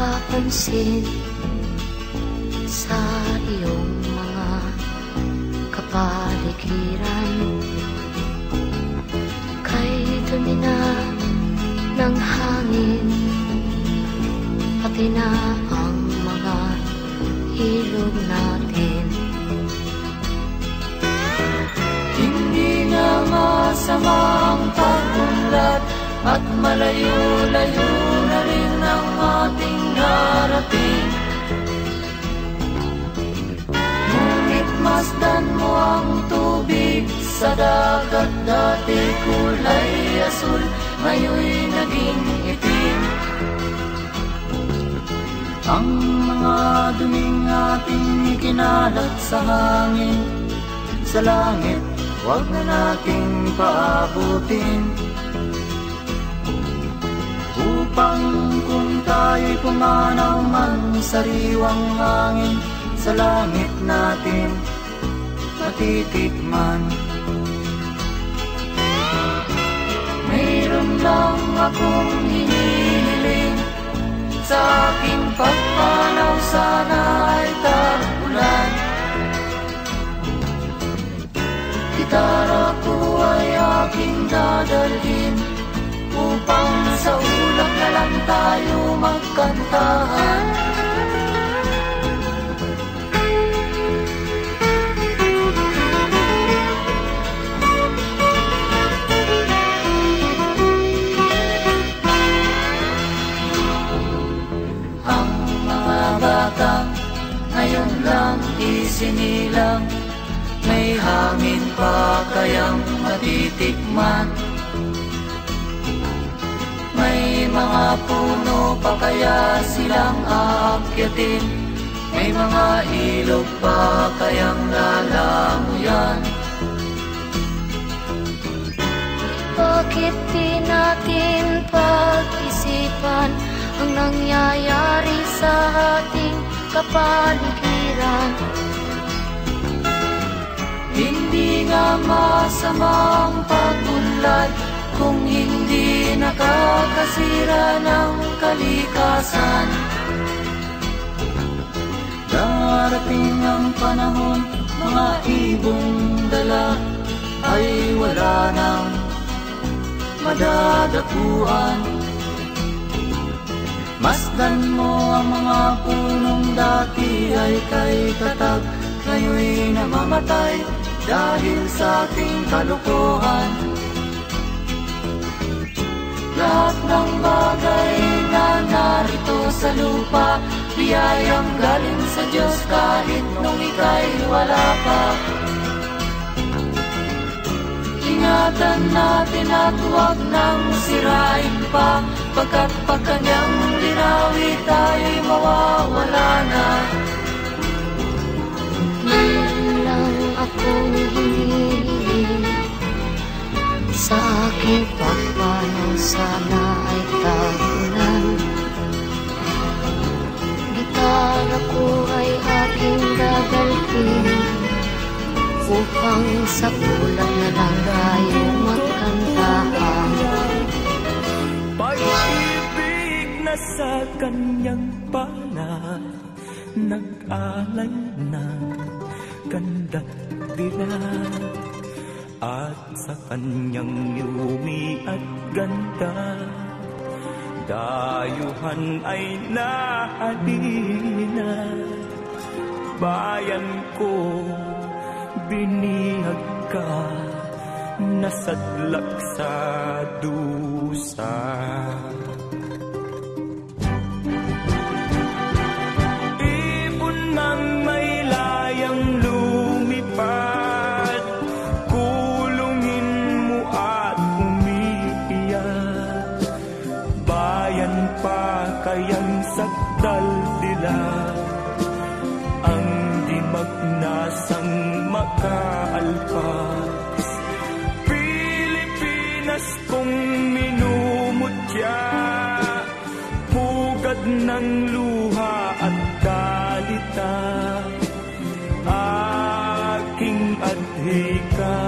napapansin sa iyong mga kapaligiran. Kay dumi na ng hangin, pati na ang mga ilog natin. Hindi nga masama ang pag-unlad, at malayo-layo na rin ang ating narating. Ngunit masdan mo ang tubig sa dagat, dati kulay asul, ngayon'y naging itim. Ang mga duming ating ikinalat sa hangin, sa langit, huwag na nating paabutin. Upang kung tayo'y pumanaw man sa sariwang hangin, sa langit natin matitikman. Mayroon lang akong hinihiling, sa aking pagpanaw sana ay tag-ulan. Gitara ko ay aking dadalhin, upang sa ulap na lang tayo magkantahan. Ang mga bata ngayon lang isinilang, may hangin pa kayang matitikman? May mga puno pa kaya silang aakyatin? May mga ilog pa kayang lalanguyan? Bakit di natin pag-isipan ang nangyayari sa ating kapaligiran? Hindi nga masama ang pag-unlad, kung hindi nakakasira ng kalikasan. Darating ang panahon, mga ibong dala ay wala nang madadapuan. Masdan mo ang mga punong dati ay kay tatag, ngayon'y namamatay dahil sa ating kalokohan. Lahat ng bagay na narito sa lupa, biyayang galing sa Diyos kahit nung ika'y wala pa. Ingatan natin at huwag nang sirain pa, pagkat pag kanyang linawi tayo'y mawawala na. Meron lang akong hinihiling, sa aking pagpanaw sana ay tag-ulan. Gitara ko ay aking dadalhin, upang sa ulap na lang tayo magkantahan. Pag-ibig na sa kanyang palad, nag-alay ng ganda't dilag, at sa kanyang yumi at ganda, dayuhan ay nahalina. Bayan ko, binihag ka, nasadlak sa dusa. Ibon mang may layang lumipad, kulungin mo at umiiyak. Bayan pa kayang sakdal dila, ang di magnasang makaalpas. Pilipinas kong minumutya, pugad ng luha at kalita. Aking adhika,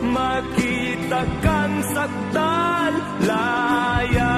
makita kang sakdal laya.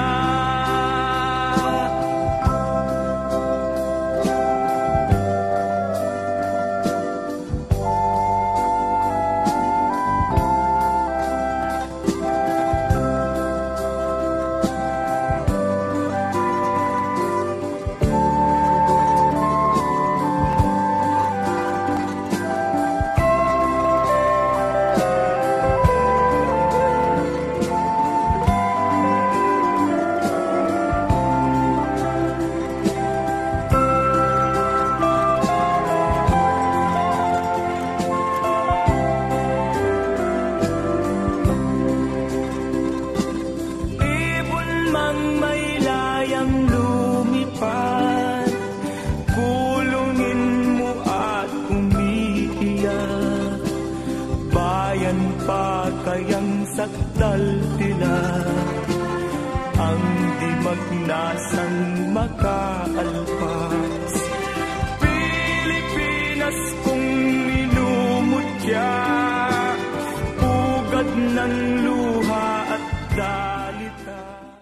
bayan pa kayang sakdal tila, ang di magnasang makaalpa.